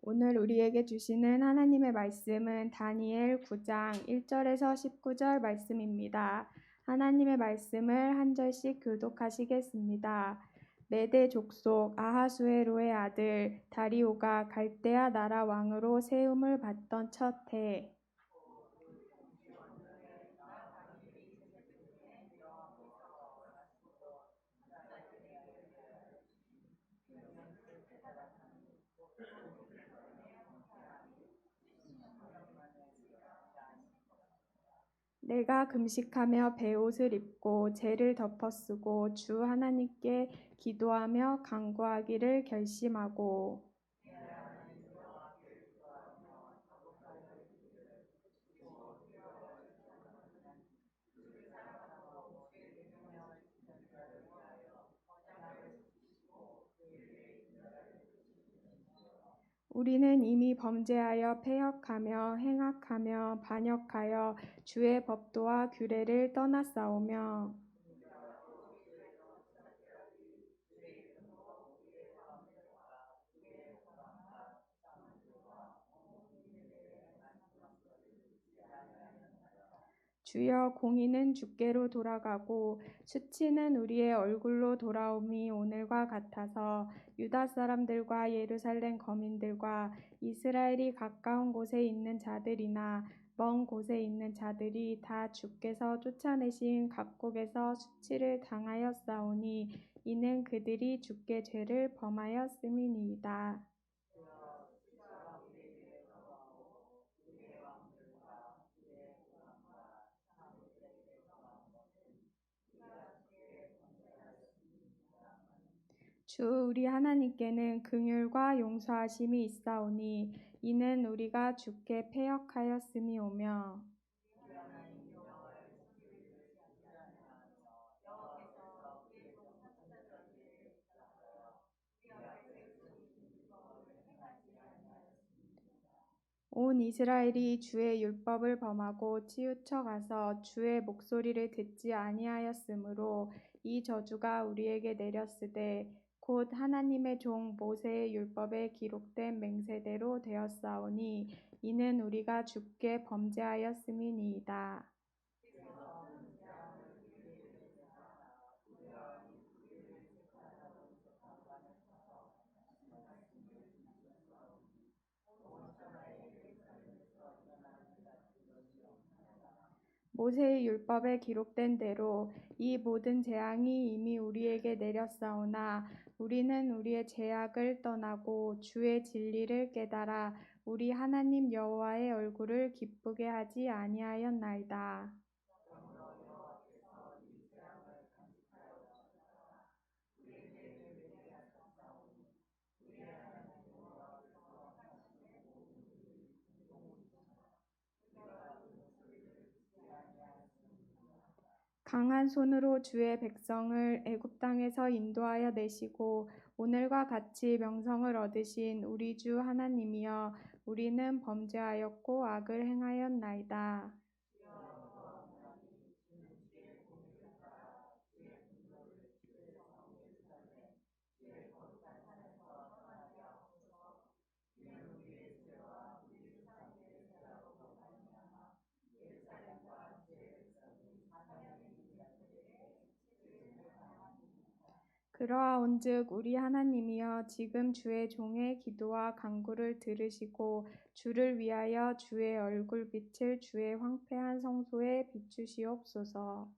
오늘 우리에게 주시는 하나님의 말씀은 다니엘 9장 1절에서 19절 말씀입니다. 하나님의 말씀을 한 절씩 교독하시겠습니다. 메대 족속 아하수에로의 아들 다리오가 갈대아 나라 왕으로 세움을 받던 첫 해, 내가 금식하며 베옷을 입고 재를 덮어쓰고 주 하나님께 기도하며 간구하기를 결심하고 우리는 이미 범죄하여 패역하며 행악하며 반역하여 주의 법도와 규례를 떠났사오며 주여 공의는 주께로 돌아가고 수치는 우리의 얼굴로 돌아옴이 오늘과 같아서 유다 사람들과 예루살렘 거민들과 이스라엘이 가까운 곳에 있는 자들이나 먼 곳에 있는 자들이 다 주께서 쫓아내신 각국에서 수치를 당하였사오니 이는 그들이 주께 죄를 범하였음이니이다. 주 우리 하나님께는 긍휼과 용서하심이 있사오니 이는 우리가 주께 패역하였음이오며 온 이스라엘이 주의 율법을 범하고 치우쳐 가서 주의 목소리를 듣지 아니하였으므로 이 저주가 우리에게 내렸으되 곧 하나님의 종 모세의 율법에 기록된 맹세대로 되었사오니 이는 우리가 주께 범죄하였음이니이다. 모세의 율법에 기록된 대로 이 모든 재앙이 이미 우리에게 내렸사오나 우리는 우리의 죄악을 떠나고 주의 진리를 깨달아 우리 하나님 여호와의 얼굴을 기쁘게 하지 아니하였나이다. 강한 손으로 주의 백성을 애굽 땅에서 인도하여 내시고 오늘과 같이 명성을 얻으신 우리 주 하나님이여 우리는 범죄하였고 악을 행하였나이다. 그러하온즉 우리 하나님이여 지금 주의 종의 기도와 간구를 들으시고 주를 위하여 주의 얼굴빛을 주의 황폐한 성소에 비추시옵소서.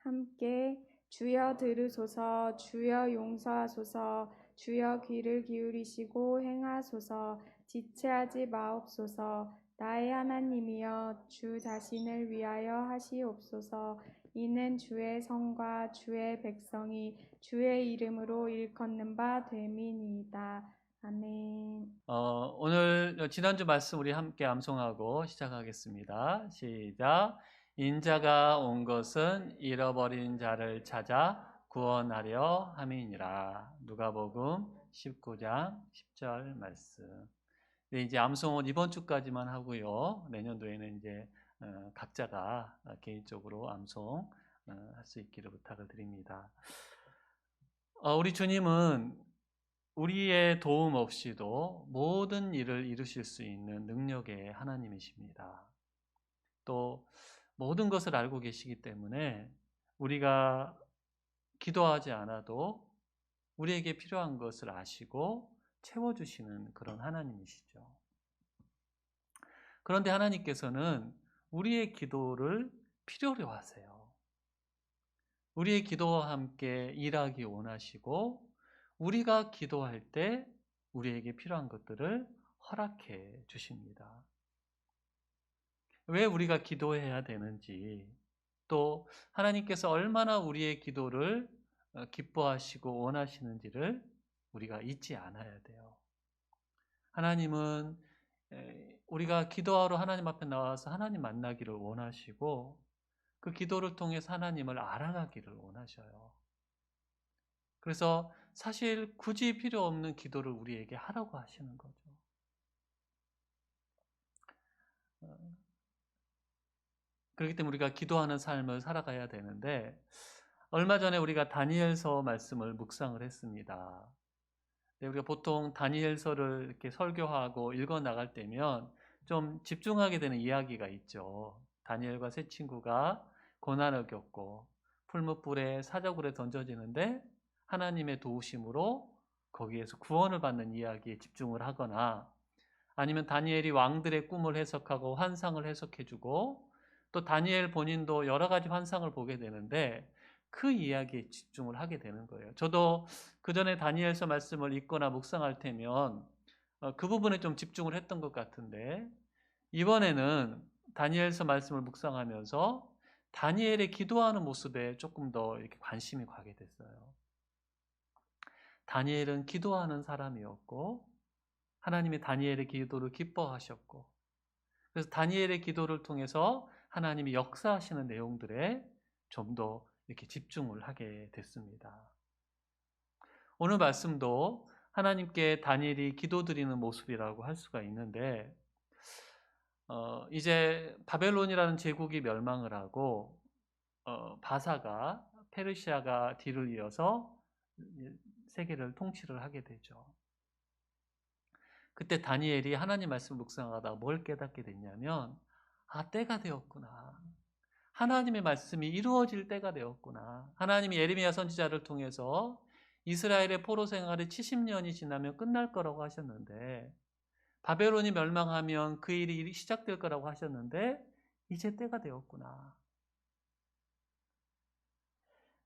함께 주여 들으소서 주여 용서하소서 주여 귀를 기울이시고 행하소서 지체하지 마옵소서 나의 하나님이여 주 자신을 위하여 하시옵소서 이는 주의 성과 주의 백성이 주의 이름으로 일컫는 바 됨이니이다. 아멘. 오늘 지난주 말씀 우리 함께 암송하고 시작하겠습니다. 시작. 인자가 온 것은 잃어버린 자를 찾아 구원하려 함이니라. 누가복음 19장 10절 말씀. 네, 이제 암송은 이번 주까지만 하고요. 내년도에는 이제 각자가 개인적으로 암송 할 수 있기를 부탁을 드립니다. 우리 주님은 우리의 도움 없이도 모든 일을 이루실 수 있는 능력의 하나님이십니다. 또 모든 것을 알고 계시기 때문에 우리가 기도하지 않아도 우리에게 필요한 것을 아시고 채워주시는 그런 하나님이시죠. 그런데 하나님께서는 우리의 기도를 필요로 하세요. 우리의 기도와 함께 일하기 원하시고 우리가 기도할 때 우리에게 필요한 것들을 허락해 주십니다. 왜 우리가 기도해야 되는지, 또 하나님께서 얼마나 우리의 기도를 기뻐하시고 원하시는지를 우리가 잊지 않아야 돼요. 하나님은 우리가 기도하러 하나님 앞에 나와서 하나님 만나기를 원하시고 그 기도를 통해서 하나님을 알아가기를 원하셔요. 그래서 사실 굳이 필요 없는 기도를 우리에게 하라고 하시는 거죠. 그렇기 때문에 우리가 기도하는 삶을 살아가야 되는데, 얼마 전에 우리가 다니엘서 말씀을 묵상을 했습니다. 우리가 보통 다니엘서를 이렇게 설교하고 읽어 나갈 때면 좀 집중하게 되는 이야기가 있죠. 다니엘과 세 친구가 고난을 겪고 풀무불에 사자굴에 던져지는데 하나님의 도우심으로 거기에서 구원을 받는 이야기에 집중을 하거나, 아니면 다니엘이 왕들의 꿈을 해석하고 환상을 해석해주고 또 다니엘 본인도 여러 가지 환상을 보게 되는데 그 이야기에 집중을 하게 되는 거예요. 저도 그 전에 다니엘서 말씀을 읽거나 묵상할 때면 그 부분에 좀 집중을 했던 것 같은데, 이번에는 다니엘서 말씀을 묵상하면서 다니엘의 기도하는 모습에 조금 더 이렇게 관심이 가게 됐어요. 다니엘은 기도하는 사람이었고 하나님이 다니엘의 기도를 기뻐하셨고, 그래서 다니엘의 기도를 통해서 하나님이 역사하시는 내용들에 좀 더 이렇게 집중을 하게 됐습니다. 오늘 말씀도 하나님께 다니엘이 기도드리는 모습이라고 할 수가 있는데, 이제 바벨론이라는 제국이 멸망을 하고 바사가 페르시아가 뒤를 이어서 세계를 통치를 하게 되죠. 그때 다니엘이 하나님 말씀 묵상하다가 뭘 깨닫게 됐냐면, 때가 되었구나. 하나님의 말씀이 이루어질 때가 되었구나. 하나님이 예레미야 선지자를 통해서 이스라엘의 포로 생활이 70년이 지나면 끝날 거라고 하셨는데, 바벨론이 멸망하면 그 일이 시작될 거라고 하셨는데 이제 때가 되었구나.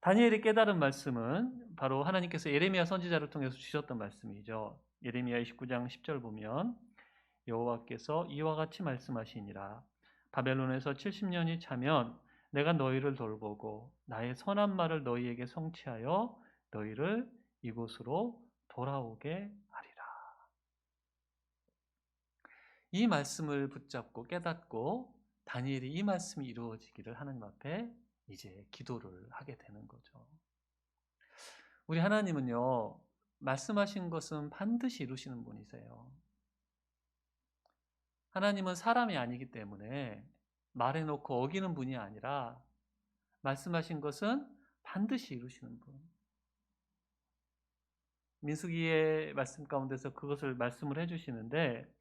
다니엘이 깨달은 말씀은 바로 하나님께서 예레미야 선지자를 통해서 주셨던 말씀이죠. 예레미야 29장 10절 보면 여호와께서 이와 같이 말씀하시니라. 바벨론에서 70년이 차면 내가 너희를 돌보고 나의 선한 말을 너희에게 성취하여 너희를 이곳으로 돌아오게 하리라. 이 말씀을 붙잡고 깨닫고 다니엘이 이 말씀이 이루어지기를 하나님 앞에 이제 기도를 하게 되는 거죠. 우리 하나님은요, 말씀하신 것은 반드시 이루시는 분이세요. 하나님은 사람이 아니기 때문에 말해놓고 어기는 분이 아니라 말씀하신 것은 반드시 이루시는 분. 민수기의 말씀 가운데서 그것을 말씀을 해주시는데,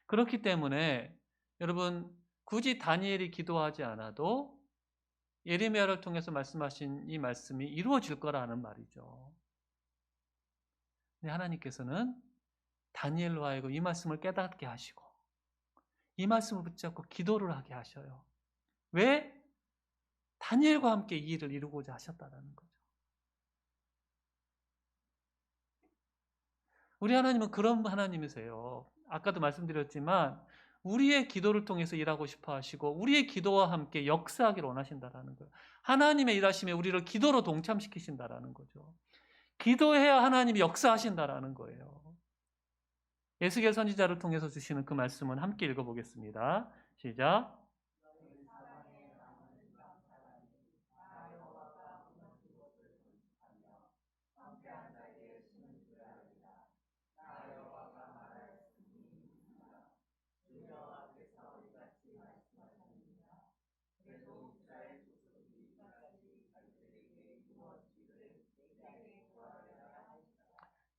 그렇기 때문에 여러분 굳이 다니엘이 기도하지 않아도 예레미야를 통해서 말씀하신 이 말씀이 이루어질 거라는 말이죠. 근데 하나님께서는 다니엘로 하여금 이 말씀을 깨닫게 하시고 이 말씀을 붙잡고 기도를 하게 하셔요. 왜? 다니엘과 함께 이 일을 이루고자 하셨다는 거죠. 우리 하나님은 그런 하나님이세요. 아까도 말씀드렸지만 우리의 기도를 통해서 일하고 싶어 하시고 우리의 기도와 함께 역사하기를 원하신다는 거예요. 하나님의 일하심에 우리를 기도로 동참시키신다는 거죠. 기도해야 하나님이 역사하신다는 거예요. 에스겔 선지자를 통해서 주시는 그 말씀은 함께 읽어보겠습니다. 시작.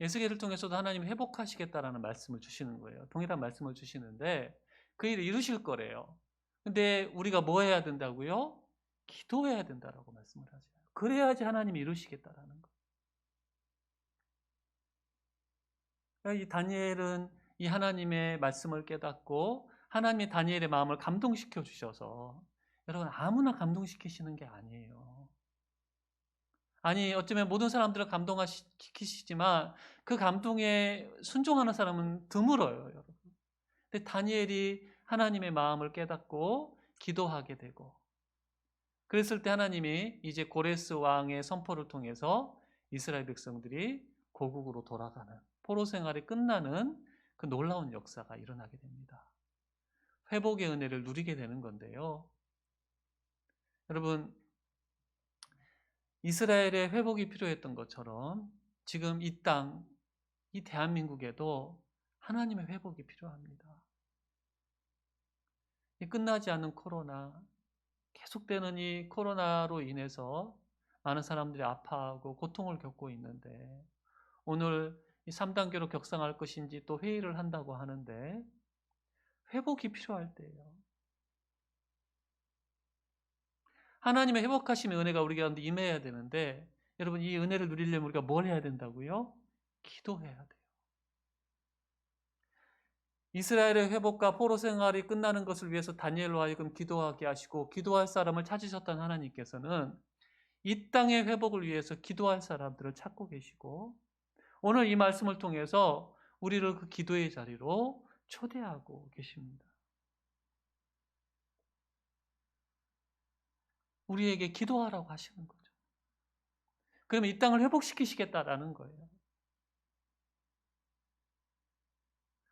에스겔을 통해서도 하나님이 회복하시겠다라는 말씀을 주시는 거예요. 동일한 말씀을 주시는데 그 일을 이루실 거래요. 근데 우리가 뭐 해야 된다고요? 기도해야 된다라고 말씀을 하세요. 그래야지 하나님이 이루시겠다라는 거예요. 그러니까 이 다니엘은 이 하나님의 말씀을 깨닫고 하나님이 다니엘의 마음을 감동시켜 주셔서, 여러분 아무나 감동시키시는 게 아니에요. 아니 어쩌면 모든 사람들을 감동시키시지만 그 감동에 순종하는 사람은 드물어요, 여러분. 근데 다니엘이 하나님의 마음을 깨닫고 기도하게 되고, 그랬을 때 하나님이 이제 고레스 왕의 선포를 통해서 이스라엘 백성들이 고국으로 돌아가는, 포로 생활이 끝나는 그 놀라운 역사가 일어나게 됩니다. 회복의 은혜를 누리게 되는 건데요. 여러분, 이스라엘의 회복이 필요했던 것처럼 지금 이 땅, 이 대한민국에도 하나님의 회복이 필요합니다. 이 끝나지 않는 코로나, 계속되는 이 코로나로 인해서 많은 사람들이 아파하고 고통을 겪고 있는데, 오늘 이 3단계로 격상할 것인지 또 회의를 한다고 하는데, 회복이 필요할 때예요. 하나님의 회복하심의 은혜가 우리 가운데 임해야 되는데, 여러분 이 은혜를 누리려면 우리가 뭘 해야 된다고요? 기도해야 돼요. 이스라엘의 회복과 포로 생활이 끝나는 것을 위해서 다니엘로 하여금 기도하게 하시고, 기도할 사람을 찾으셨던 하나님께서는 이 땅의 회복을 위해서 기도할 사람들을 찾고 계시고, 오늘 이 말씀을 통해서 우리를 그 기도의 자리로 초대하고 계십니다. 우리에게 기도하라고 하시는 거죠. 그러면 이 땅을 회복시키시겠다라는 거예요.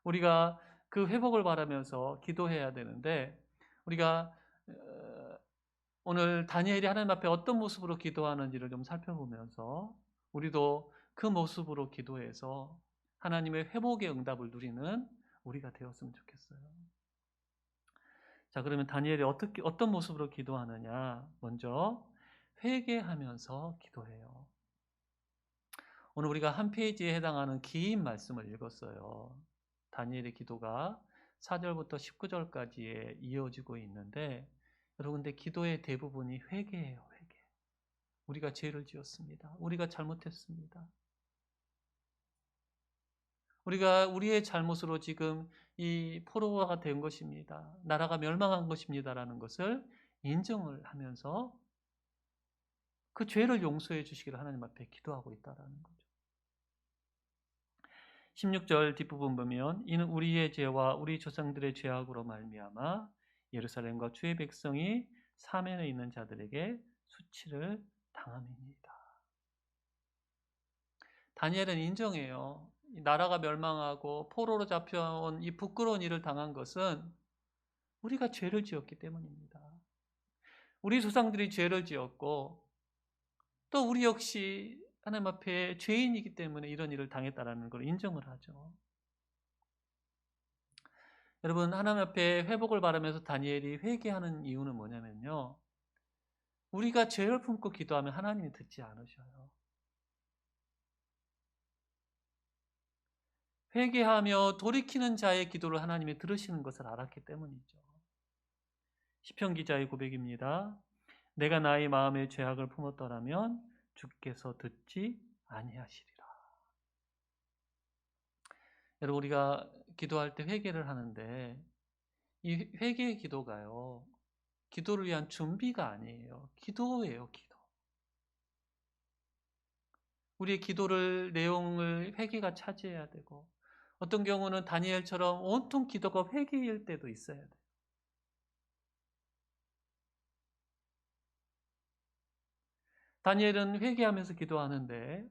우리가 그 회복을 바라면서 기도해야 되는데, 우리가 오늘 다니엘이 하나님 앞에 어떤 모습으로 기도하는지를 좀 살펴보면서 우리도 그 모습으로 기도해서 하나님의 회복의 응답을 누리는 우리가 되었으면 좋겠어요. 자, 그러면 다니엘이 어떤 모습으로 기도하느냐? 먼저 회개하면서 기도해요. 오늘 우리가 한 페이지에 해당하는 긴 말씀을 읽었어요. 다니엘의 기도가 4절부터 19절까지에 이어지고 있는데, 여러분 근데 기도의 대부분이 회개예요. 회개. 우리가 죄를 지었습니다. 우리가 잘못했습니다. 우리가 우리의 잘못으로 지금 이 포로가 된 것입니다. 나라가 멸망한 것입니다라는 것을 인정을 하면서 그 죄를 용서해 주시기를 하나님 앞에 기도하고 있다라는 거죠. 16절 뒷부분 보면, 이는 우리의 죄와 우리 조상들의 죄악으로 말미암아 예루살렘과 주의 백성이 사면에 있는 자들에게 수치를 당함입니다. 다니엘은 인정해요. 나라가 멸망하고 포로로 잡혀온 이 부끄러운 일을 당한 것은 우리가 죄를 지었기 때문입니다. 우리 조상들이 죄를 지었고 또 우리 역시 하나님 앞에 죄인이기 때문에 이런 일을 당했다라는 걸 인정을 하죠. 여러분 하나님 앞에 회복을 바라면서 다니엘이 회개하는 이유는 뭐냐면요, 우리가 죄를 품고 기도하면 하나님이 듣지 않으셔요. 회개하며 돌이키는 자의 기도를 하나님이 들으시는 것을 알았기 때문이죠. 시편 기자의 고백입니다. 내가 나의 마음의 죄악을 품었더라면 주께서 듣지 아니하시리라. 여러분 우리가 기도할 때 회개를 하는데, 이 회개의 기도가요, 기도를 위한 준비가 아니에요. 기도예요, 기도. 우리의 기도를 내용을 회개가 차지해야 되고, 어떤 경우는 다니엘처럼 온통 기도가 회개일 때도 있어야 돼요. 다니엘은 회개하면서 기도하는데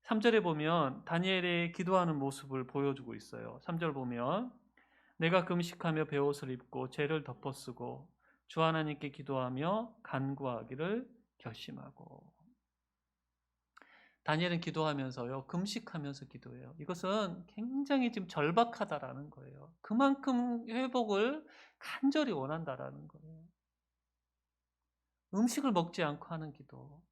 3절에 보면 다니엘의 기도하는 모습을 보여주고 있어요. 3절 보면, 내가 금식하며 베옷을 입고 죄를 덮어쓰고 주 하나님께 기도하며 간구하기를 결심하고. 다니엘은 기도하면서요, 금식하면서 기도해요. 이것은 굉장히 지금 절박하다라는 거예요. 그만큼 회복을 간절히 원한다라는 거예요. 음식을 먹지 않고 하는 기도.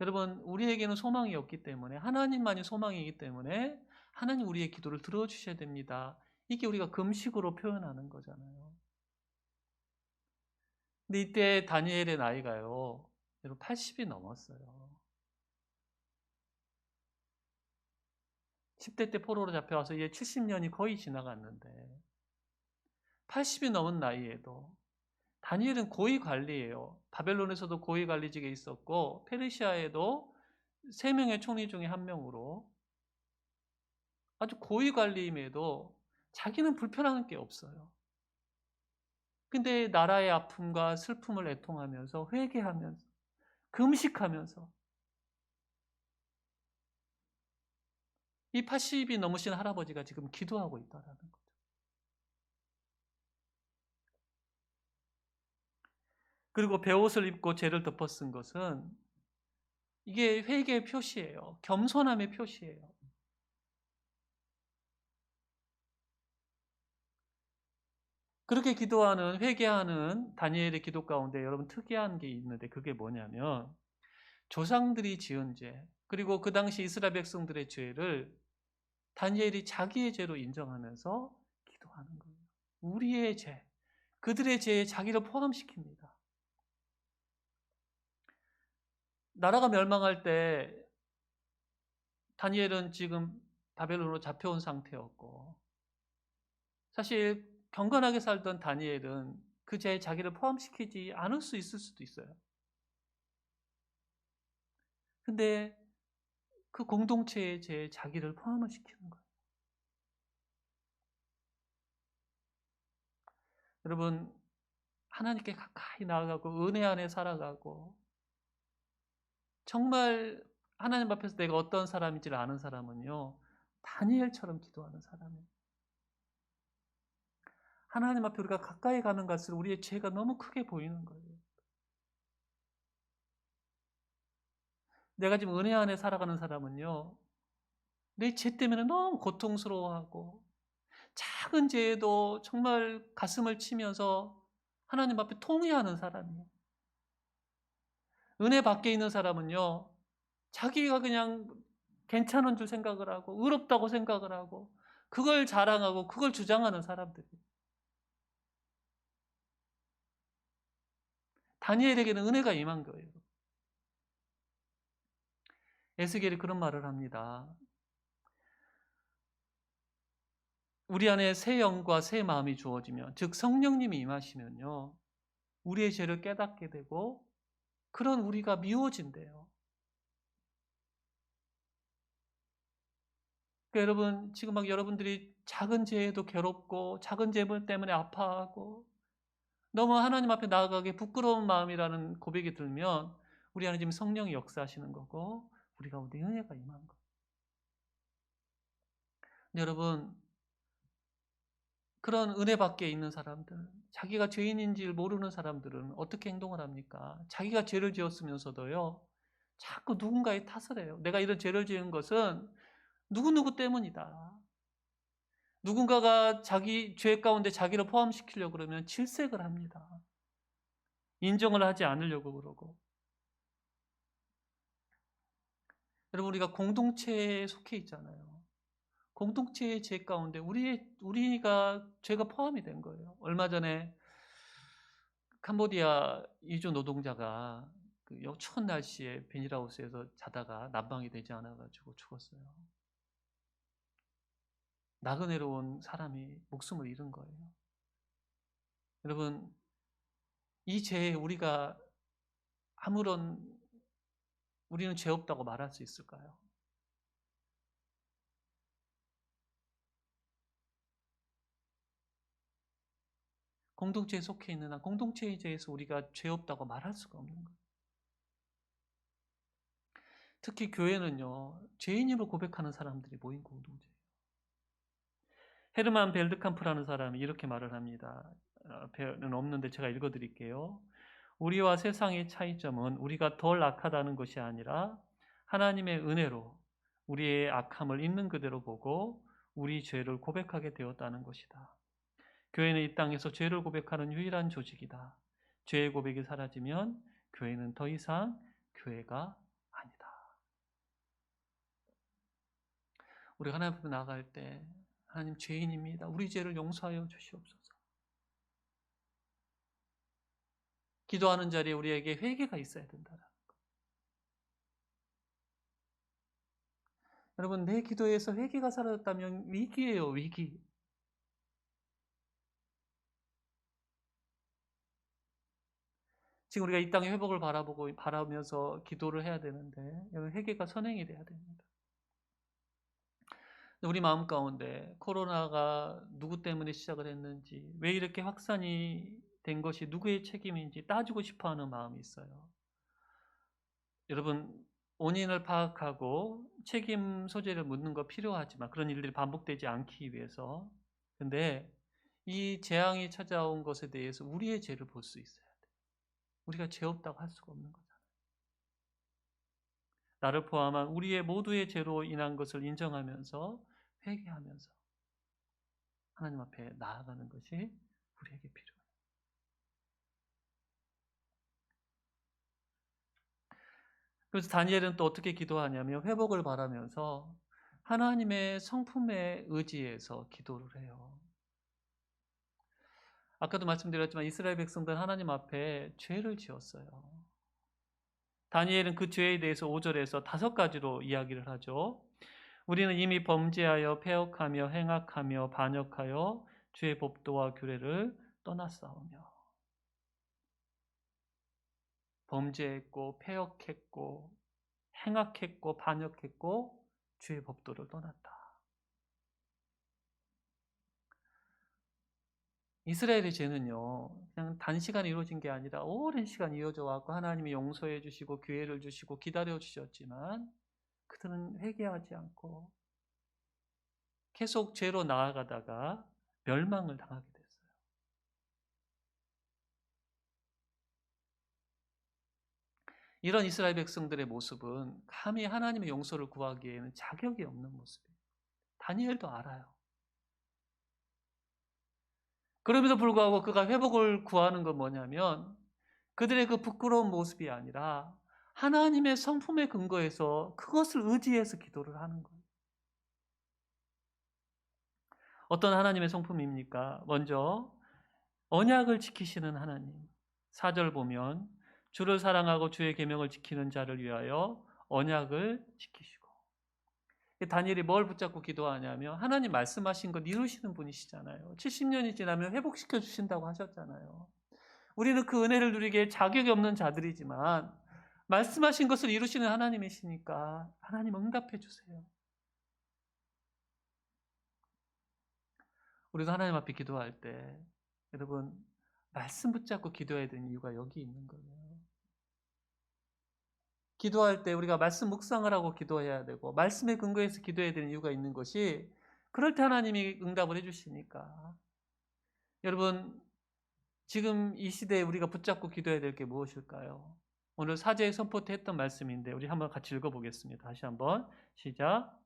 여러분, 우리에게는 소망이 없기 때문에, 하나님만이 소망이기 때문에 하나님 우리의 기도를 들어주셔야 됩니다. 이게 우리가 금식으로 표현하는 거잖아요. 근데 이때 다니엘의 나이가요, 여러분 80이 넘었어요. 10대 때 포로로 잡혀와서 이제 70년이 거의 지나갔는데 80이 넘은 나이에도 다니엘은 고위 관리예요. 바벨론에서도 고위 관리직에 있었고 페르시아에도 3명의 총리 중에 1명으로 아주 고위 관리임에도 자기는 불편한 게 없어요. 근데 나라의 아픔과 슬픔을 애통하면서 회개하면서 금식하면서 이 80이 넘으신 할아버지가 지금 기도하고 있다라는 거죠. 그리고 베옷을 입고 죄를 덮어 쓴 것은 이게 회개의 표시예요. 겸손함의 표시예요. 그렇게 기도하는, 회개하는 다니엘의 기도 가운데 여러분 특이한 게 있는데 그게 뭐냐면 조상들이 지은 죄, 그리고 그 당시 이스라엘 백성들의 죄를 다니엘이 자기의 죄로 인정하면서 기도하는 거예요. 우리의 죄, 그들의 죄에 자기를 포함시킵니다. 나라가 멸망할 때 다니엘은 지금 바벨론으로 잡혀온 상태였고 사실 경건하게 살던 다니엘은 그 죄에 자기를 포함시키지 않을 수 있을 수도 있어요. 근데 그 공동체의 죄에 자기를 포함을 시키는 거예요. 여러분, 하나님께 가까이 나아가고 은혜 안에 살아가고 정말 하나님 앞에서 내가 어떤 사람인지를 아는 사람은요, 다니엘처럼 기도하는 사람이에요. 하나님 앞에 우리가 가까이 가는 갈수록 우리의 죄가 너무 크게 보이는 거예요. 내가 지금 은혜 안에 살아가는 사람은요, 내 죄 때문에 너무 고통스러워하고 작은 죄에도 정말 가슴을 치면서 하나님 앞에 통회하는 사람이에요. 은혜 밖에 있는 사람은요, 자기가 그냥 괜찮은 줄 생각을 하고 의롭다고 생각을 하고 그걸 자랑하고 그걸 주장하는 사람들이에요. 다니엘에게는 은혜가 임한 거예요. 에스겔이 그런 말을 합니다. 우리 안에 새 영과 새 마음이 주어지면, 즉 성령님이 임하시면요, 우리의 죄를 깨닫게 되고 그런 우리가 미워진대요. 그러니까 여러분, 지금 막 여러분들이 작은 죄에도 괴롭고 작은 죄 때문에 아파하고 너무 하나님 앞에 나아가기 부끄러운 마음이라는 고백이 들면 우리 안에 지금 성령이 역사하시는 거고 우리 가운데 은혜가 임한 거예요. 여러분, 그런 은혜 밖에 있는 사람들, 자기가 죄인인지를 모르는 사람들은 어떻게 행동을 합니까? 자기가 죄를 지었으면서도요, 자꾸 누군가의 탓을 해요. 내가 이런 죄를 지은 것은 누구누구 때문이다. 누군가가 자기 죄 가운데 자기를 포함시키려고 그러면 질색을 합니다. 인정을 하지 않으려고 그러고. 여러분, 우리가 공동체에 속해 있잖아요. 공동체의 죄 가운데 우리가 죄가 포함이 된 거예요. 얼마 전에 캄보디아 이주 노동자가 그 추운 날씨에 비닐하우스에서 자다가 난방이 되지 않아가지고 죽었어요. 나그네로 온 사람이 목숨을 잃은 거예요. 여러분, 이 죄에 우리는 죄 없다고 말할 수 있을까요? 공동체에 속해 있는 한 공동체의 죄에서 우리가 죄 없다고 말할 수가 없는 거예요. 특히 교회는요, 죄인임을 고백하는 사람들이 모인 공동체예요. 헤르만 벨드캄프라는 사람이 이렇게 말을 합니다. 배는 없는데 제가 읽어드릴게요. 우리와 세상의 차이점은 우리가 덜 악하다는 것이 아니라 하나님의 은혜로 우리의 악함을 있는 그대로 보고 우리 죄를 고백하게 되었다는 것이다. 교회는 이 땅에서 죄를 고백하는 유일한 조직이다. 죄의 고백이 사라지면 교회는 더 이상 교회가 아니다. 우리 하나님 앞에 나아갈 때 하나님 죄인입니다. 우리 죄를 용서하여 주시옵소서. 기도하는 자리에 우리에게 회개가 있어야 된다는 거. 여러분, 내 기도에서 회개가 사라졌다면 위기예요, 위기. 지금 우리가 이 땅의 회복을 바라면서 기도를 해야 되는데, 여러분, 회개가 선행이 돼야 됩니다. 우리 마음 가운데 코로나가 누구 때문에 시작을 했는지, 왜 이렇게 확산이 된 것이 누구의 책임인지 따지고 싶어 하는 마음이 있어요. 여러분, 원인을 파악하고 책임 소재를 묻는 거 필요하지만 그런 일들이 반복되지 않기 위해서. 근데 이 재앙이 찾아온 것에 대해서 우리의 죄를 볼 수 있어야 돼. 우리가 죄 없다고 할 수가 없는 거잖아요. 나를 포함한 우리의 모두의 죄로 인한 것을 인정하면서 회개하면서 하나님 앞에 나아가는 것이 우리에게 필요해요. 그래서 다니엘은 또 어떻게 기도하냐면 회복을 바라면서 하나님의 성품에 의지해서 기도를 해요. 아까도 말씀드렸지만 이스라엘 백성들은 하나님 앞에 죄를 지었어요. 다니엘은 그 죄에 대해서 5절에서 5가지로 이야기를 하죠. 우리는 이미 범죄하여 패역하며 행악하며 반역하여 주의 법도와 규례를 떠났사오며. 범죄했고 패역했고 행악했고 반역했고 주의 법도를 떠났다. 이스라엘의 죄는요, 그냥 단시간에 이루어진 게 아니라 오랜 시간 이어져 왔고 하나님이 용서해 주시고 기회를 주시고 기다려 주셨지만 그들은 회개하지 않고 계속 죄로 나아가다가 멸망을 당하게 됐어요. 이런 이스라엘 백성들의 모습은 감히 하나님의 용서를 구하기에는 자격이 없는 모습이에요. 다니엘도 알아요. 그럼에도 불구하고 그가 회복을 구하는 건 뭐냐면 그들의 그 부끄러운 모습이 아니라 하나님의 성품에 근거해서 그것을 의지해서 기도를 하는 거예요. 어떤 하나님의 성품입니까? 먼저 언약을 지키시는 하나님. 4절 보면 주를 사랑하고 주의 계명을 지키는 자를 위하여 언약을 지키시고. 다니엘이 뭘 붙잡고 기도하냐면 하나님 말씀하신 것 이루시는 분이시잖아요. 70년이 지나면 회복시켜 주신다고 하셨잖아요. 우리는 그 은혜를 누리기에 자격이 없는 자들이지만 말씀하신 것을 이루시는 하나님이시니까 하나님 응답해 주세요. 우리가 하나님 앞에 기도할 때 여러분 말씀 붙잡고 기도해야 되는 이유가 여기 있는 거예요. 기도할 때 우리가 말씀 묵상을 하고 기도해야 되고 말씀에 근거해서 기도해야 되는 이유가 있는 것이 그럴 때 하나님이 응답을 해주시니까. 여러분 지금 이 시대에 우리가 붙잡고 기도해야 될 게 무엇일까요? 오늘 사제의 선포 때 했던 말씀인데 우리 한번 같이 읽어보겠습니다. 다시 한번 시작.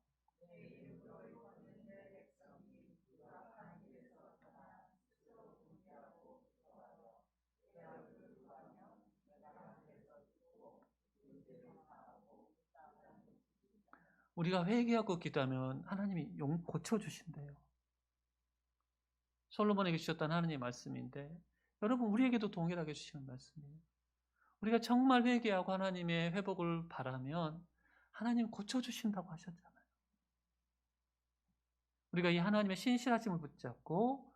우리가 회개하고 기도하면 하나님이 고쳐주신대요. 솔로몬에게 주셨던 하나님의 말씀인데 여러분 우리에게도 동일하게 주시는 말씀이에요. 우리가 정말 회개하고 하나님의 회복을 바라면 하나님 고쳐주신다고 하셨잖아요. 우리가 이 하나님의 신실하심을 붙잡고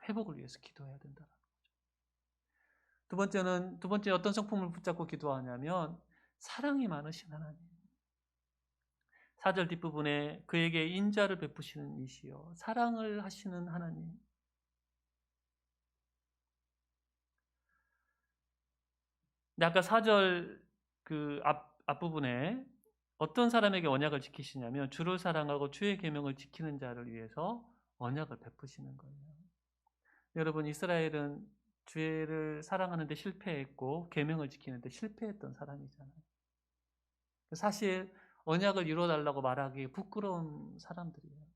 회복을 위해서 기도해야 된다는 거죠. 두 번째 어떤 성품을 붙잡고 기도하냐면 사랑이 많으신 하나님. 4절 뒷부분에 그에게 인자를 베푸시는 이시여 사랑을 하시는 하나님. 아까 4절 그 앞부분에 어떤 사람에게 언약을 지키시냐면 주를 사랑하고 주의 계명을 지키는 자를 위해서 언약을 베푸시는 거예요. 여러분 이스라엘은 죄를 사랑하는데 실패했고 계명을 지키는데 실패했던 사람이잖아요. 사실 언약을 이루어달라고 말하기 부끄러운 사람들이에요.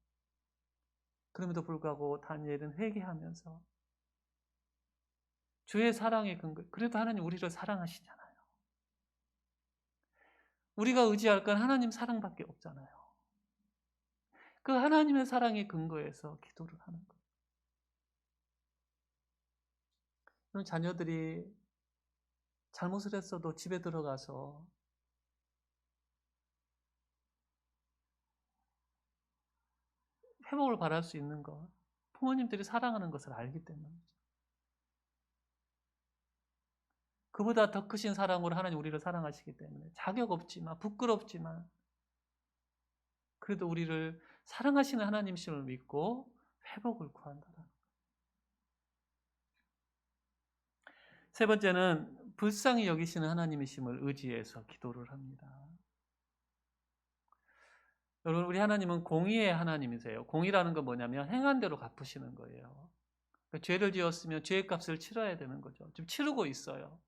그럼에도 불구하고 다니엘은 회개하면서 주의 사랑의 근거, 그래도 하나님 우리를 사랑하시잖아요. 우리가 의지할 건 하나님 사랑밖에 없잖아요. 그 하나님의 사랑의 근거에서 기도를 하는 거예요. 그럼 자녀들이 잘못을 했어도 집에 들어가서 회복을 바랄 수 있는 것, 부모님들이 사랑하는 것을 알기 때문이죠. 그보다 더 크신 사랑으로 하나님 우리를 사랑하시기 때문에 자격 없지만, 부끄럽지만 그래도 우리를 사랑하시는 하나님심을 믿고 회복을 구한다는 거예요. 세 번째는 불쌍히 여기시는 하나님이심을 의지해서 기도를 합니다. 여러분, 우리 하나님은 공의의 하나님이세요. 공의라는 건 뭐냐면 행한 대로 갚으시는 거예요. 그러니까 죄를 지었으면 죄의 값을 치러야 되는 거죠. 지금 치르고 있어요.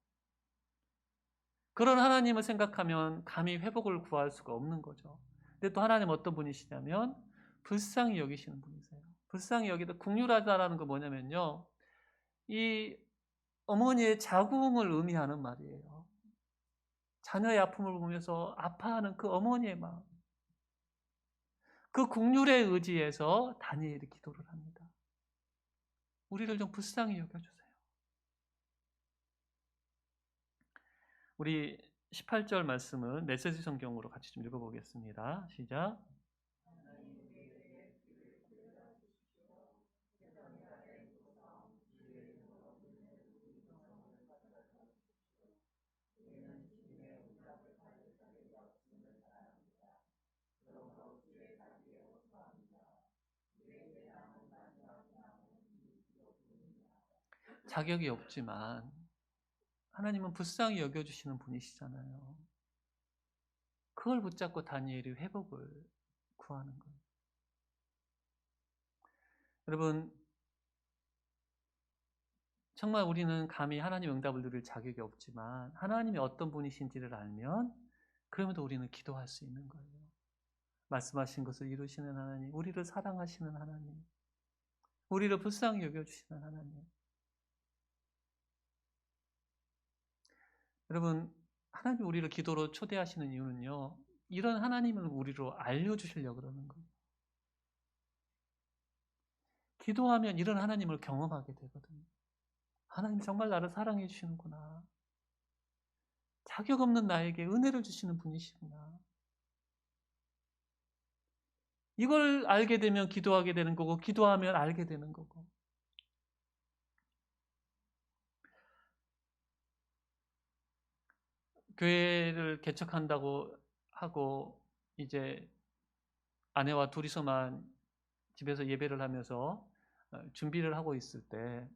그런 하나님을 생각하면 감히 회복을 구할 수가 없는 거죠. 근데 또 하나님 어떤 분이시냐면 불쌍히 여기시는 분이세요. 불쌍히 여기다 긍휼하다라는 건 뭐냐면요, 이 어머니의 자궁을 의미하는 말이에요. 자녀의 아픔을 보면서 아파하는 그 어머니의 마음, 그 긍휼에 의지해서 다니엘이 기도를 합니다. 우리를 좀 불쌍히 여겨주세요. 우리 18절 말씀은 메시지 성경으로 같이 좀 읽어보겠습니다. 시작. 자격이 없지만 하나님은 불쌍히 여겨주시는 분이시잖아요. 그걸 붙잡고 다니엘이 회복을 구하는 거예요. 여러분, 정말 우리는 감히 하나님 응답을 누릴 자격이 없지만 하나님이 어떤 분이신지를 알면 그러면도 우리는 기도할 수 있는 거예요. 말씀하신 것을 이루시는 하나님, 우리를 사랑하시는 하나님, 우리를 불쌍히 여겨주시는 하나님. 여러분, 하나님 우리를 기도로 초대하시는 이유는요, 이런 하나님을 우리로 알려주시려고 그러는 거예요. 기도하면 이런 하나님을 경험하게 되거든요. 하나님 정말 나를 사랑해 주시는구나. 자격 없는 나에게 은혜를 주시는 분이시구나. 이걸 알게 되면 기도하게 되는 거고, 기도하면 알게 되는 거고. 교회를 개척한다고 하고 이제 아내와 둘이서만 집에서 예배를 하면서 준비를 하고 있을 때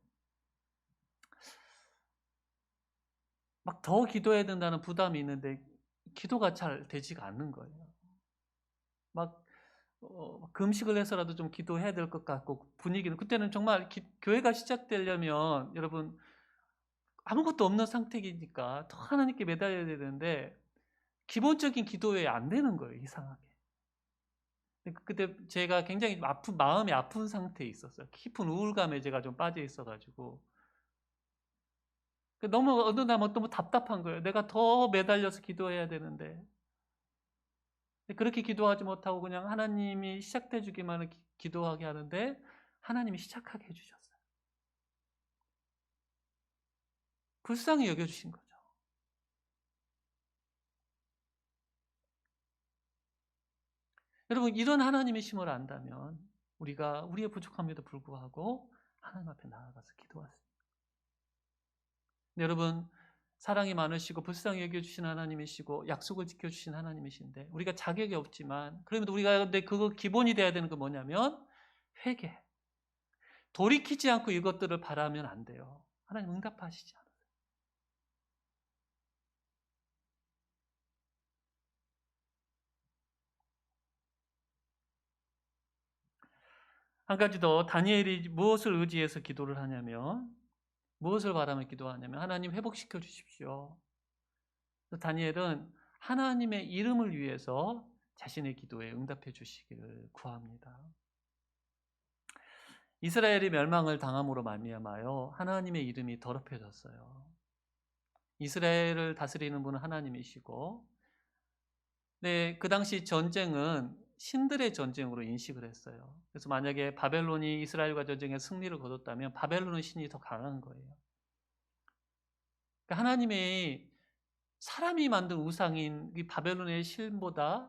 막 더 기도해야 된다는 부담이 있는데 기도가 잘 되지가 않는 거예요. 막 금식을 해서라도 좀 기도해야 될 것 같고, 분위기는 그때는 정말 교회가 시작되려면 여러분 아무것도 없는 상태이니까 더 하나님께 매달려야 되는데 기본적인 기도에 안 되는 거예요, 이상하게. 그때 제가 굉장히 마음이 아픈 상태에 있었어요. 깊은 우울감에 제가 좀 빠져 있어가지고 너무 어느 날 너무 답답한 거예요. 내가 더 매달려서 기도해야 되는데 그렇게 기도하지 못하고 그냥 하나님이 시작돼 주기만 기도하게 하는데 하나님이 시작하게 해주셨어요. 불쌍히 여겨주신 거죠. 여러분, 이런 하나님의 심을 안다면 우리가 우리의 부족함에도 불구하고 하나님 앞에 나아가서 기도하세요. 여러분, 사랑이 많으시고 불쌍히 여겨주신 하나님이시고 약속을 지켜주신 하나님이신데 우리가 자격이 없지만 그러면 우리가 근데 그거 기본이 돼야 되는 건 뭐냐면 회개. 돌이키지 않고 이것들을 바라면 안 돼요. 하나님 응답하시지 않아요. 한 가지 더, 다니엘이 무엇을 의지해서 기도를 하냐면, 무엇을 바라며 기도하냐면 하나님 회복시켜 주십시오. 다니엘은 하나님의 이름을 위해서 자신의 기도에 응답해 주시기를 구합니다. 이스라엘이 멸망을 당함으로 말미암아요, 하나님의 이름이 더럽혀졌어요. 이스라엘을 다스리는 분은 하나님이시고, 네, 그 당시 전쟁은 신들의 전쟁으로 인식을 했어요. 그래서 만약에 바벨론이 이스라엘과 전쟁에 승리를 거뒀다면 바벨론의 신이 더 강한 거예요. 그러니까 하나님의 사람이 만든 우상인 이 바벨론의 신보다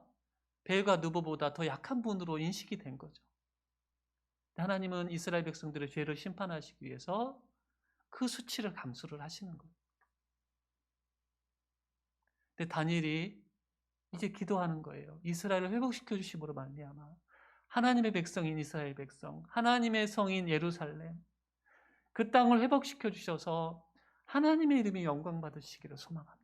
벨과 느보보다 더 약한 분으로 인식이 된 거죠. 하나님은 이스라엘 백성들의 죄를 심판하시기 위해서 그 수치를 감수를 하시는 거예요. 근데 다니엘이 이제 기도하는 거예요. 이스라엘을 회복시켜 주심으로 말미암아 하나님의 백성인 이스라엘 백성, 하나님의 성인 예루살렘, 그 땅을 회복시켜 주셔서 하나님의 이름이 영광 받으시기를 소망합니다.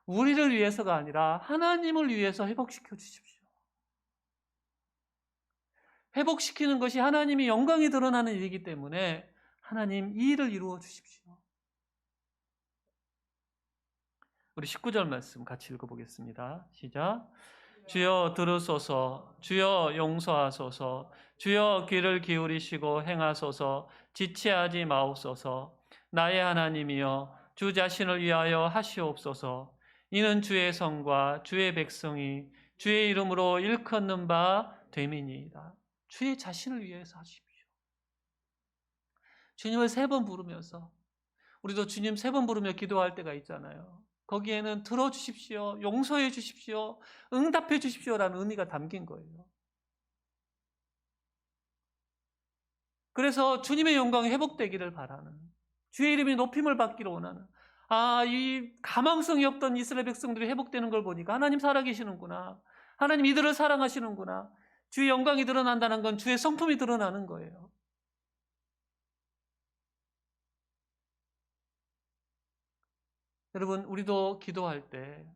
우리를 위해서가 아니라 하나님을 위해서 회복시켜 주십시오. 회복시키는 것이 하나님의 영광이 드러나는 일이기 때문에 하나님 이 일을 이루어 주십시오. 우리 19절 말씀 같이 읽어보겠습니다. 시작. 주여 들으소서, 주여 용서하소서, 주여 귀를 기울이시고 행하소서, 지체하지 마옵소서. 나의 하나님이여 주 자신을 위하여 하시옵소서. 이는 주의 성과 주의 백성이 주의 이름으로 일컫는 바 됨이니이다. 주의 자신을 위해서 하십시오. 주님을 3번 부르면서, 우리도 주님 3번 부르며 기도할 때가 있잖아요. 거기에는 들어주십시오, 용서해 주십시오, 응답해 주십시오라는 의미가 담긴 거예요. 그래서 주님의 영광이 회복되기를 바라는, 주의 이름이 높임을 받기를 원하는, 이 가망성이 없던 이스라엘 백성들이 회복되는 걸 보니까 하나님 살아계시는구나, 하나님 이들을 사랑하시는구나, 주의 영광이 드러난다는 건 주의 성품이 드러나는 거예요. 여러분, 우리도 기도할 때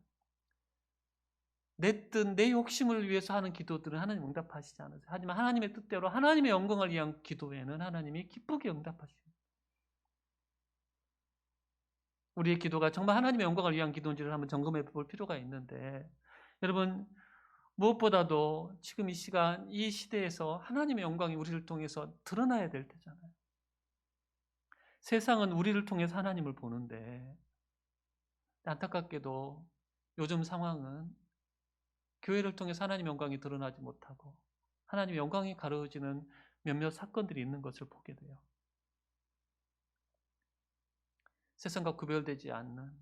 내 뜻, 내 욕심을 위해서 하는 기도들은 하나님 응답하시지 않으세요. 하지만 하나님의 뜻대로 하나님의 영광을 위한 기도에는 하나님이 기쁘게 응답하십니다. 우리의 기도가 정말 하나님의 영광을 위한 기도인지를 한번 점검해 볼 필요가 있는데, 여러분, 무엇보다도 지금 이 시간, 이 시대에서 하나님의 영광이 우리를 통해서 드러나야 될 때잖아요. 세상은 우리를 통해서 하나님을 보는데, 안타깝게도 요즘 상황은 교회를 통해서 하나님의 영광이 드러나지 못하고 하나님의 영광이 가려지는 몇몇 사건들이 있는 것을 보게 돼요. 세상과 구별되지 않는,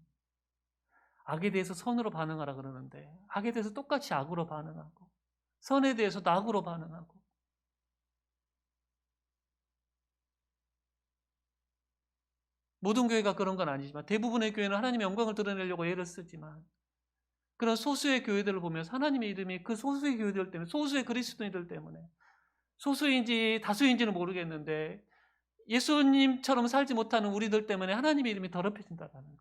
악에 대해서 선으로 반응하라 그러는데 악에 대해서 똑같이 악으로 반응하고, 선에 대해서도 악으로 반응하고, 모든 교회가 그런 건 아니지만 대부분의 교회는 하나님의 영광을 드러내려고 애를 쓰지만, 그런 소수의 교회들을 보면서 하나님의 이름이 그 소수의 교회들 때문에, 소수의 그리스도인들 때문에, 소수인지 다수인지는 모르겠는데 예수님처럼 살지 못하는 우리들 때문에 하나님의 이름이 더럽혀진다는 거예요.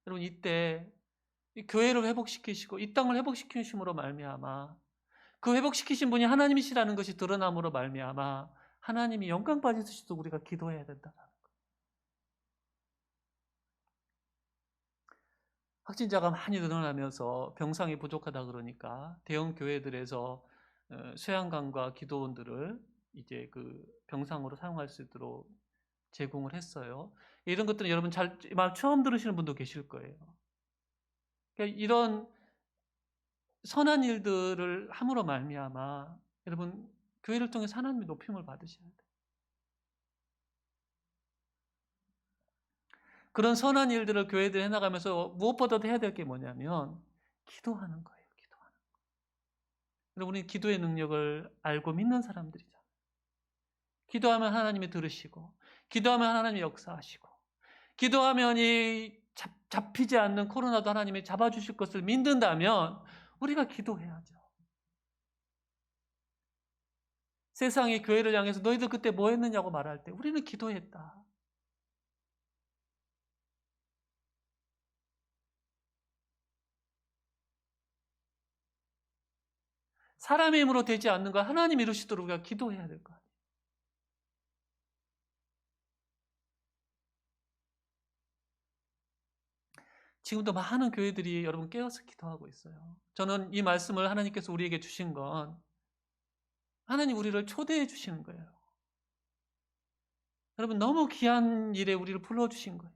여러분, 이때 이 교회를 회복시키시고 이 땅을 회복시키심으로 말미암아, 그 회복시키신 분이 하나님이시라는 것이 드러남으로 말미암아 하나님이 영광 받으시도록 우리가 기도해야 된다는 거예요. 확진자가 많이 늘어나면서 병상이 부족하다 그러니까 대형 교회들에서 수양관과 기도원들을 이제 그 병상으로 사용할 수 있도록 제공을 했어요. 이런 것들은 여러분 말 처음 들으시는 분도 계실 거예요. 그러니까 이런 선한 일들을 함으로 말미암아 여러분 교회를 통해서 하나님의 높임을 받으셔야 돼요. 그런 선한 일들을 교회들이 해나가면서 무엇보다도 해야 될 게 뭐냐면 기도하는 거예요. 기도하는 거. 여러분, 우리 기도의 능력을 알고 믿는 사람들이잖아요. 기도하면 하나님이 들으시고, 기도하면 하나님이 역사하시고, 기도하면 이 잡히지 않는 코로나도 하나님이 잡아주실 것을 믿는다면 우리가 기도해야죠. 세상이 교회를 향해서 너희들 그때 뭐 했느냐고 말할 때 우리는 기도했다. 사람의 힘으로 되지 않는 걸 하나님 이루시도록 우리가 기도해야 될 거 아니에요. 지금도 많은 교회들이 여러분 깨어서 기도하고 있어요. 저는 이 말씀을 하나님께서 우리에게 주신 건 하나님 우리를 초대해 주시는 거예요. 여러분, 너무 귀한 일에 우리를 불러주신 거예요.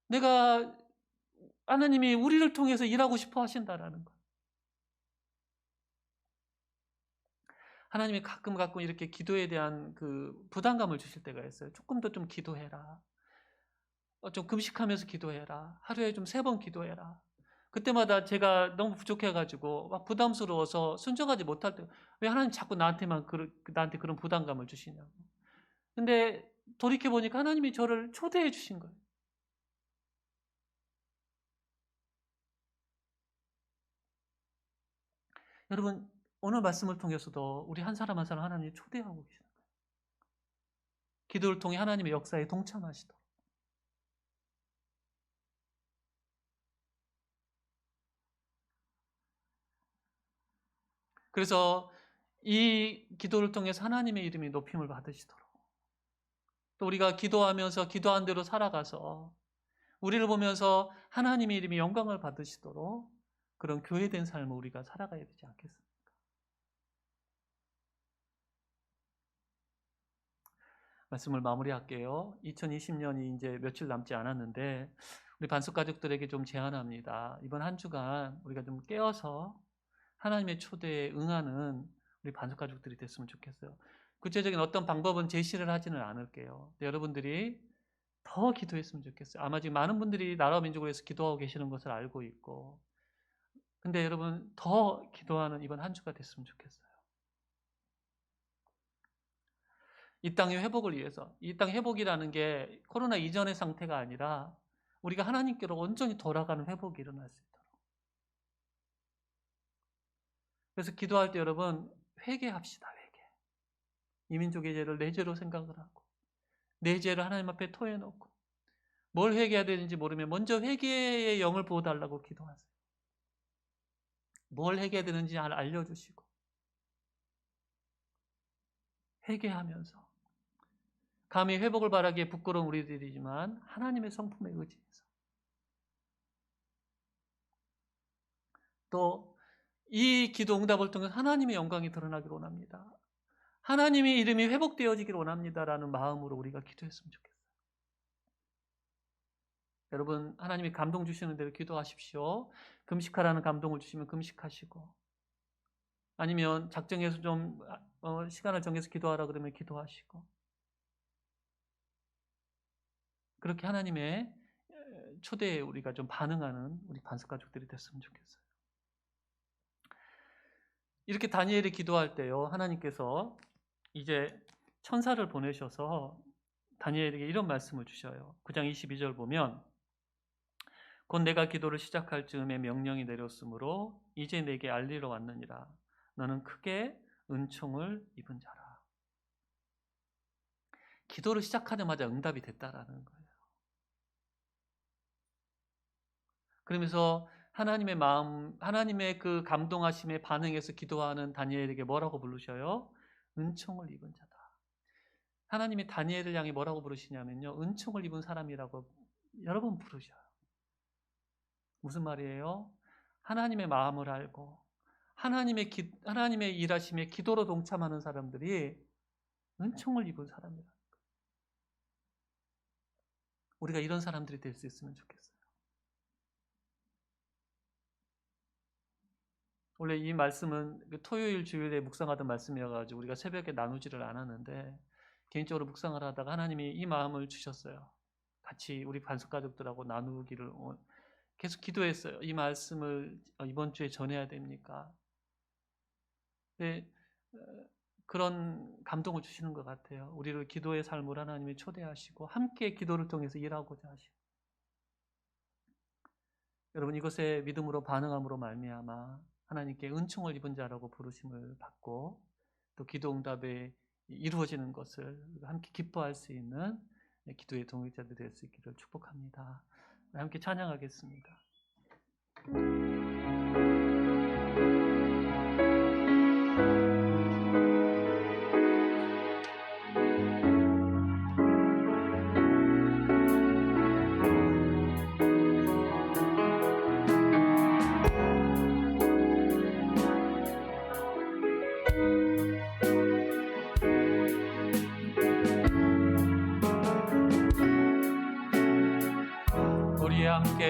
내가 하나님이 우리를 통해서 일하고 싶어 하신다라는 거. 하나님이 가끔 이렇게 기도에 대한 그 부담감을 주실 때가 있어요. 조금 더 좀 기도해라. 좀 금식하면서 기도해라. 하루에 좀 3번 기도해라. 그때마다 제가 너무 부족해가지고 막 부담스러워서 순종하지 못할 때, 왜 하나님 자꾸 나한테 그런 부담감을 주시냐고. 근데 돌이켜보니까 하나님이 저를 초대해 주신 거예요. 여러분, 오늘 말씀을 통해서도 우리 한 사람 한 사람 하나님이 초대하고 계시는 거예요. 기도를 통해 하나님의 역사에 동참하시도록. 그래서 이 기도를 통해서 하나님의 이름이 높임을 받으시도록, 또 우리가 기도하면서 기도한 대로 살아가서 우리를 보면서 하나님의 이름이 영광을 받으시도록 그런 교회된 삶을 우리가 살아가야 되지 않겠습니까? 말씀을 마무리할게요. 2020년이 이제 며칠 남지 않았는데 우리 반석 가족들에게 좀 제안합니다. 이번 한 주간 우리가 좀 깨어서 하나님의 초대에 응하는 우리 반석 가족들이 됐으면 좋겠어요. 구체적인 어떤 방법은 제시를 하지는 않을게요. 여러분들이 더 기도했으면 좋겠어요. 아마 지금 많은 분들이 나라와 민족을 위해서 기도하고 계시는 것을 알고 있고, 근데 여러분 더 기도하는 이번 한 주가 됐으면 좋겠어요. 이 땅의 회복을 위해서, 이 땅 회복이라는 게 코로나 이전의 상태가 아니라 우리가 하나님께로 온전히 돌아가는 회복이 일어날 수 있도록. 그래서 기도할 때 여러분 회개합시다. 회개. 이민족의 죄를 내 죄로 생각을 하고 내 죄를 하나님 앞에 토해놓고 뭘 회개해야 되는지 모르면 먼저 회개의 영을 부어달라고 기도하세요. 뭘 회개해야 되는지 알려주시고 회개하면서 감히 회복을 바라기에 부끄러운 우리들이지만 하나님의 성품에 의지해서 또 이 기도 응답을 통해 하나님의 영광이 드러나기를 원합니다. 하나님의 이름이 회복되어지기를 원합니다라는 마음으로 우리가 기도했으면 좋겠어요. 여러분 하나님이 감동 주시는 대로 기도하십시오. 금식하라는 감동을 주시면 금식하시고, 아니면 작정해서 좀 시간을 정해서 기도하라 그러면 기도하시고, 그렇게 하나님의 초대에 우리가 좀 반응하는 우리 반석 가족들이 됐으면 좋겠어요. 이렇게 다니엘이 기도할 때요, 하나님께서 이제 천사를 보내셔서 다니엘에게 이런 말씀을 주셔요. 9장 22절 보면 곧 내가 기도를 시작할 즈음에 명령이 내렸으므로 이제 내게 알리러 왔느니라. 너는 크게 은총을 입은 자라. 기도를 시작하자마자 응답이 됐다라는 거예요. 그러면서 하나님의 마음, 하나님의 그 감동하심에 반응해서 기도하는 다니엘에게 뭐라고 부르셔요? 은총을 입은 자다. 하나님이 다니엘을 향해 뭐라고 부르시냐면요, 은총을 입은 사람이라고 여러 번 부르셔요. 무슨 말이에요? 하나님의 마음을 알고 하나님의 일하심에 기도로 동참하는 사람들이 은총을 입은 사람이라는 거예요. 우리가 이런 사람들이 될 수 있으면 좋겠어요. 원래 이 말씀은 토요일 주일에 묵상하던 말씀이어가지고 우리가 새벽에 나누지를 않았는데, 개인적으로 묵상을 하다가 하나님이 이 마음을 주셨어요. 같이 우리 반석 가족들하고 나누기를 계속 기도했어요. 이 말씀을 이번 주에 전해야 됩니까? 네, 그런 감동을 주시는 것 같아요. 우리를 기도의 삶을 하나님이 초대하시고 함께 기도를 통해서 일하고자 하시고, 여러분 이것에 믿음으로 반응함으로 말미암아 하나님께 은총을 입은 자라고 부르심을 받고 또 기도 응답에 이루어지는 것을 함께 기뻐할 수 있는 기도의 동역자들 될 수 있기를 축복합니다. 함께 찬양하겠습니다.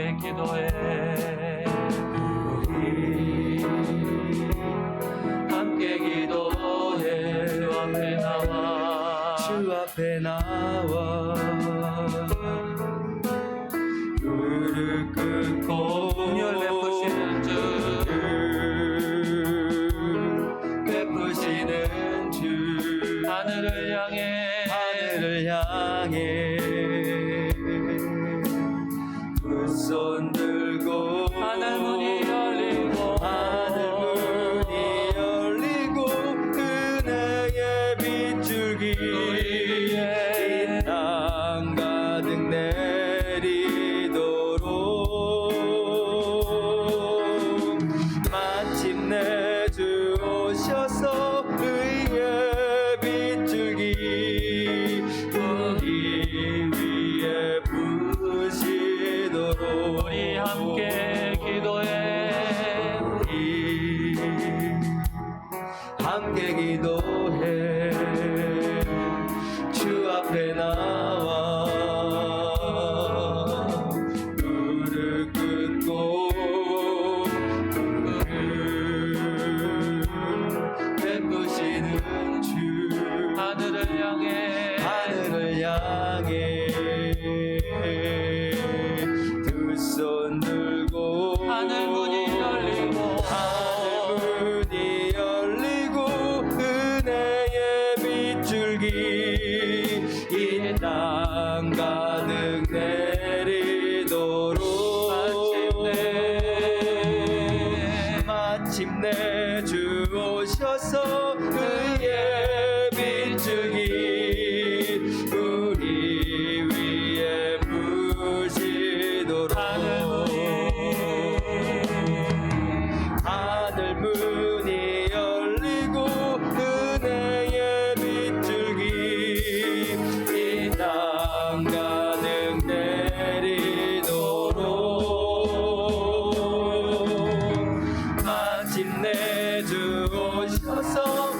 함께 기도해. 우리 함께 기도해. 주 앞에 나와. 주 앞에 나와 무릎 꿇고 긍휼 베푸시는 주, 베푸시는 주 하늘을 향해 두 손 들고 하늘 문이 열리고 은혜의 빗줄기 이 땅 가득 내리도록 마침내 주 오셔서 의의 빗줄기 우리 위에 부으시도록 우리 함께 기도해. 우리 함께 기도해. 주 앞에 나와 무릎 꿇고 베푸시는 주 하늘을 향해 두 손 들고 하늘 문이 열리고 은혜의 빗줄기 이 땅 가득 내리도록 마침내 주 오셔서 의의 빗줄기 우리 위에 부으시도록 하늘 문이 열리고 은혜의 빗줄기 이 땅 가득 내리도록 마침내 주 오셔서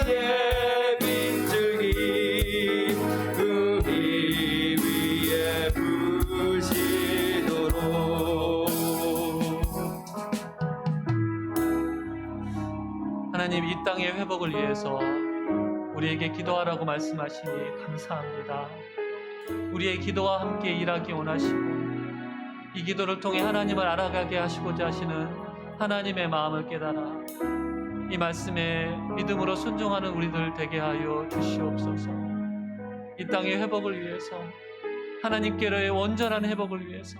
의의 빗줄기 우리 위에 부으시도록. 하나님, 이 땅의 회복을 위해서 우리에게 기도하라고 말씀하시니 감사합니다. 우리의 기도와 함께 일하기 원하시고 이 기도를 통해 하나님을 알아가게 하시고자 하시는 하나님의 마음을 깨달아 이 말씀에 믿음으로 순종하는 우리들 되게 하여 주시옵소서. 이 땅의 회복을 위해서, 하나님께로의 온전한 회복을 위해서,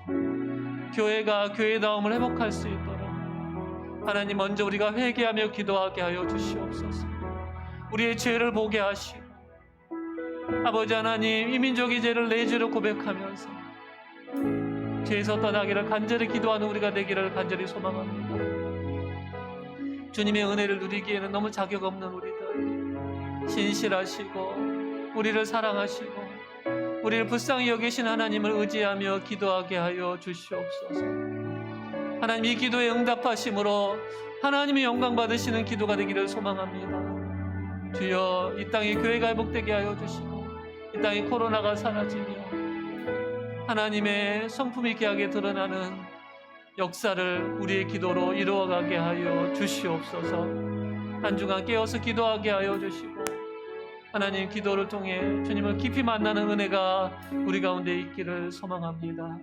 교회가 교회다움을 회복할 수 있도록 하나님, 먼저 우리가 회개하며 기도하게 하여 주시옵소서. 우리의 죄를 보게 하시고 아버지 하나님, 이 민족의 죄를 내 죄로 고백하면서 죄에서 떠나기를 간절히 기도하는 우리가 되기를 간절히 소망합니다. 주님의 은혜를 누리기에는 너무 자격 없는 우리들, 신실하시고 우리를 사랑하시고 우리를 불쌍히 여기신 하나님을 의지하며 기도하게 하여 주시옵소서. 하나님, 이 기도에 응답하심으로 하나님의 영광 받으시는 기도가 되기를 소망합니다. 주여, 이 땅에 교회가 회복되게 하여 주시고 이 땅에 코로나가 사라지며 하나님의 성품이 귀하게 드러나는 역사를 우리의 기도로 이루어가게 하여 주시옵소서. 한 주간 깨어서 기도하게 하여 주시고 하나님, 기도를 통해 주님을 깊이 만나는 은혜가 우리 가운데 있기를 소망합니다.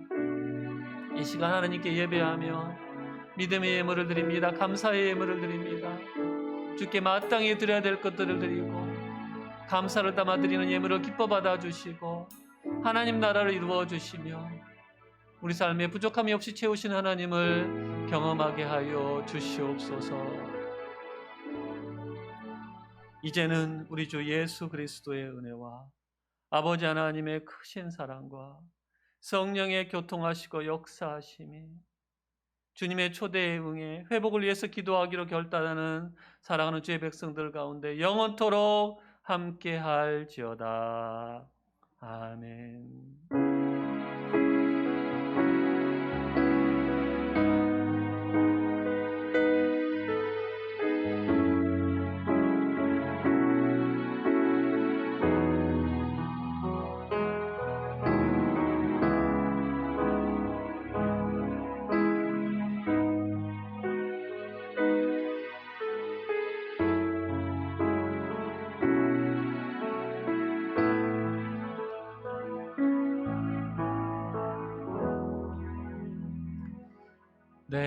이 시간 하나님께 예배하며 믿음의 예물을 드립니다. 감사의 예물을 드립니다. 주께 마땅히 드려야 될 것들을 드리고 감사를 담아 드리는 예물을 기뻐 받아주시고 하나님 나라를 이루어 주시며 우리 삶에 부족함이 없이 채우신 하나님을 경험하게 하여 주시옵소서. 이제는 우리 주 예수 그리스도의 은혜와 아버지 하나님의 크신 사랑과 성령의 교통하시고 역사하심이 주님의 초대에 응해 회복을 위해서 기도하기로 결단하는 사랑하는 주의 백성들 가운데 영원토록 함께할지어다. 아멘.